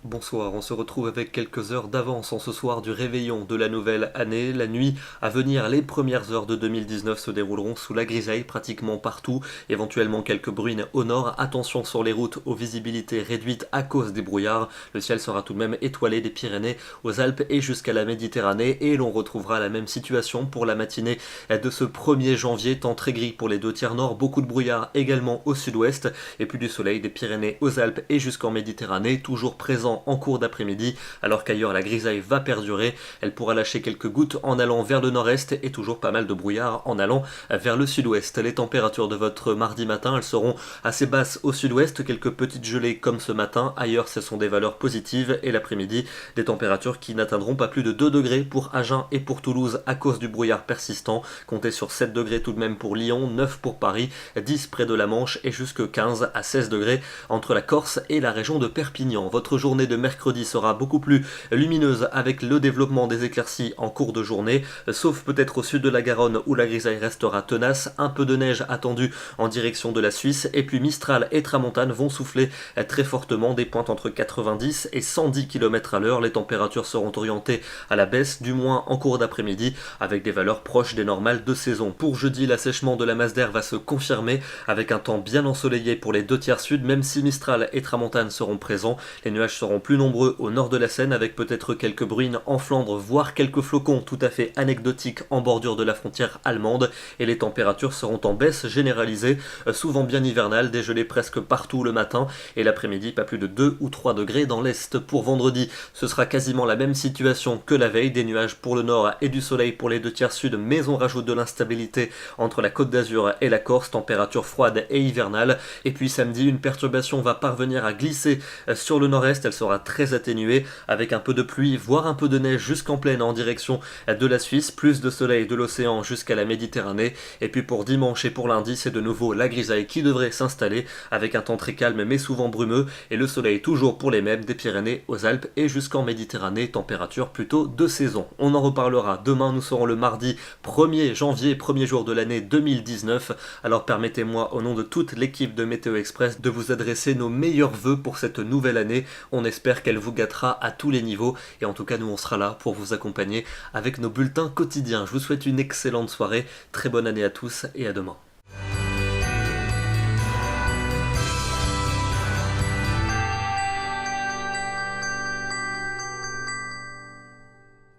Bonsoir, on se retrouve avec quelques heures d'avance en ce soir du réveillon de la nouvelle année. La nuit à venir, les premières heures de 2019 se dérouleront sous la grisaille pratiquement partout, éventuellement quelques bruines au nord. Attention sur les routes aux visibilités réduites à cause des brouillards. Le ciel sera tout de même étoilé des Pyrénées aux Alpes et jusqu'à la Méditerranée et l'on retrouvera la même situation pour la matinée de ce 1er janvier, temps très gris pour les deux tiers nord, beaucoup de brouillard également au sud-ouest et puis du soleil des Pyrénées aux Alpes et jusqu'en Méditerranée, toujours présent en cours d'après-midi, alors qu'ailleurs la grisaille va perdurer. Elle pourra lâcher quelques gouttes en allant vers le nord-est et toujours pas mal de brouillard en allant vers le sud-ouest. Les températures de votre mardi matin, elles seront assez basses au sud-ouest, quelques petites gelées comme ce matin. Ailleurs, ce sont des valeurs positives et l'après-midi, des températures qui n'atteindront pas plus de 2 degrés pour Agen et pour Toulouse à cause du brouillard persistant. Comptez sur 7 degrés tout de même pour Lyon, 9 pour Paris, 10 près de la Manche et jusque 15 à 16 degrés entre la Corse et la région de Perpignan. Votre journée de mercredi sera beaucoup plus lumineuse avec le développement des éclaircies en cours de journée, sauf peut-être au sud de la Garonne où la grisaille restera tenace, un peu de neige attendue en direction de la Suisse et puis Mistral et Tramontane vont souffler très fortement, des pointes entre 90 et 110 km à l'heure. Les températures seront orientées à la baisse, du moins en cours d'après-midi, avec des valeurs proches des normales de saison. Pour jeudi, l'assèchement de la masse d'air va se confirmer avec un temps bien ensoleillé pour les deux tiers sud, même si Mistral et Tramontane seront présents. Les nuages seront plus nombreux au nord de la Seine avec peut-être quelques bruines en Flandre, voire quelques flocons tout à fait anecdotiques en bordure de la frontière allemande et les températures seront en baisse généralisée, souvent bien hivernales, dégelées presque partout le matin et l'après-midi pas plus de 2 ou 3 degrés dans l'est. Pour vendredi, ce sera quasiment la même situation que la veille, des nuages pour le nord et du soleil pour les deux tiers sud, mais on rajoute de l'instabilité entre la Côte d'Azur et la Corse, température froide et hivernale. Et puis samedi, une perturbation va parvenir à glisser sur le nord-est, elle sera très atténuée avec un peu de pluie, voire un peu de neige jusqu'en plaine en direction de la Suisse, plus de soleil de l'océan jusqu'à la Méditerranée. Et puis pour dimanche et pour lundi, c'est de nouveau la grisaille qui devrait s'installer avec un temps très calme mais souvent brumeux et le soleil toujours pour les mêmes des Pyrénées aux Alpes et jusqu'en Méditerranée, température plutôt de saison. On en reparlera demain, nous serons le mardi 1er janvier, premier jour de l'année 2019. Alors permettez-moi au nom de toute l'équipe de Météo Express de vous adresser nos meilleurs vœux pour cette nouvelle année. On espère qu'elle vous gâtera à tous les niveaux et en tout cas nous on sera là pour vous accompagner avec nos bulletins quotidiens. Je vous souhaite une excellente soirée, très bonne année à tous et à demain.